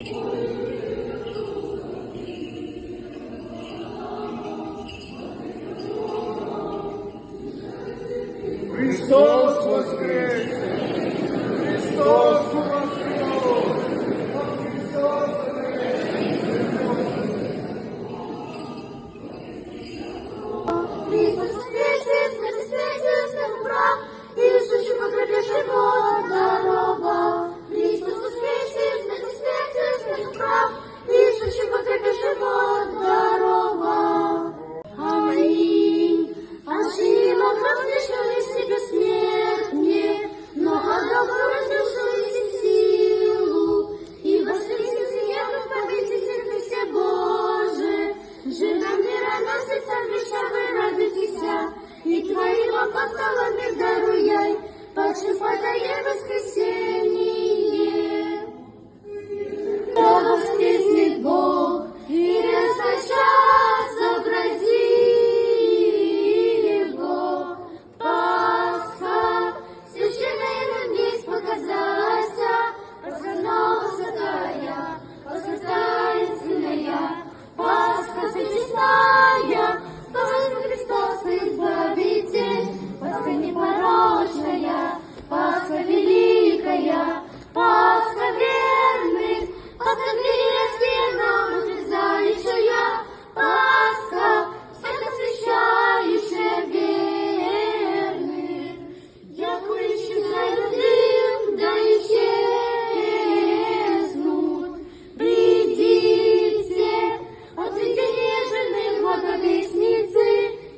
Христос воскрес! Христос воскрес! Христос Христос воскресе, смерть встретил, смерть прав, Иисус, покрепший Бог дорога. Христос воскресе, смерть встретил, смерть прав, Иисус, покрепший Бог дорога. Аминь. Ожила кровь лишилась себе смерть, но отдал разрушилась силу, и воскресит смерть победитель Христе Боже. Жена мира носится, греша вы радуйтеся, и твоим апостолам мир даруяй, почив подай воскресенье. Да воскреснет Бог, и час образи Его. Пасха, священная нам весть показалась, возгорновся возрастающая. Пасха святая, Пасха Христос Избавитель, Пасха непорочная, Пасха великая, Пасха верных, Пасха крестная нам утверждающая, Пасха всех освящающая верных. Яко исчезает дым, да исчезнут, придите, отведение жены благовестницы,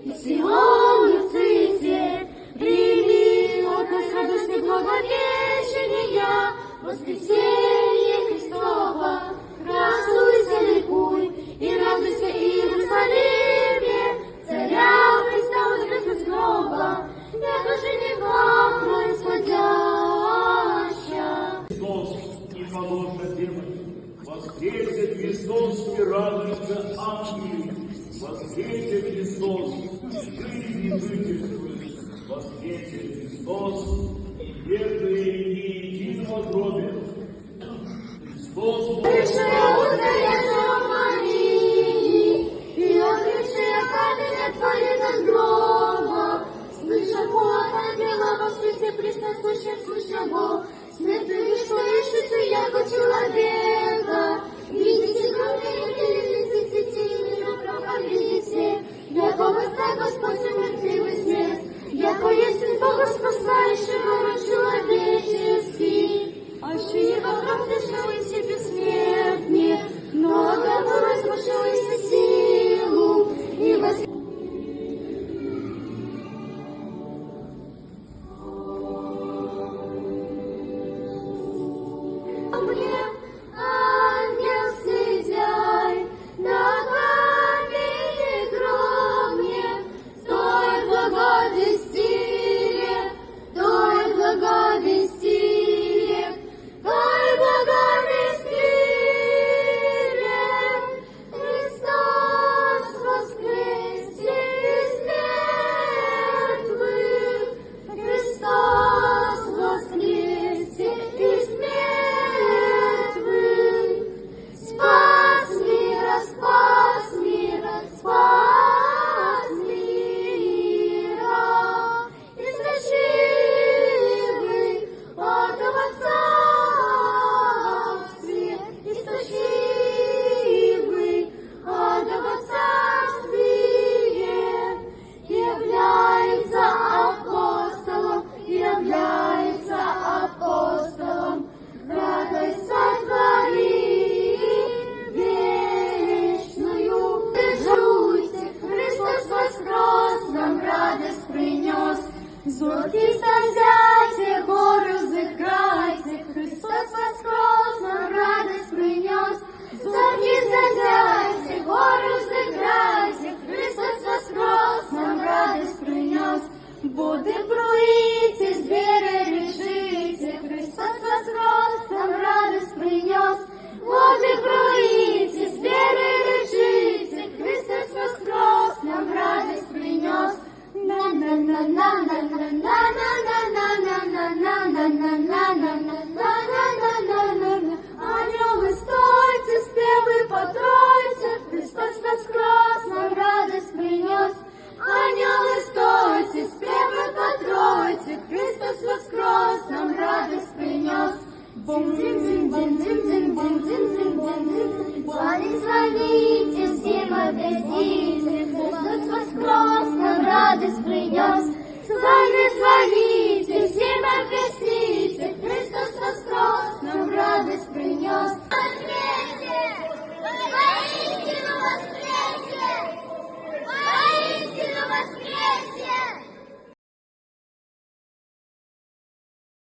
и Сиону ците, прими от нас радостный благовещения, воскресение Христова. Радуйся, ликуй, и радуйся, Иерусалиме, царя Христа воскрес из гроба, яко жениха происходяща. Христос и положено делать. Воскресе Христос и радуется ангелы. Воскресе Христос и жизни жительствует. Воскресе Христос и верные и единого гробе. Христос Пришая узря Марии, и открывшая камень отворен от гроба, слыша голос ангела во свете пресносущем, слыша Бог, смертный что ищется, яко человека. Видите, кровные теленицы, светильные, проповедите, яко восстань Господь умертвил смерть, яко есть Сын Бога спасающего род человеческий. Аще его кровь дышала себе смерть. Звоните, все магазины, Христос воскрес, нам радость принес. С вами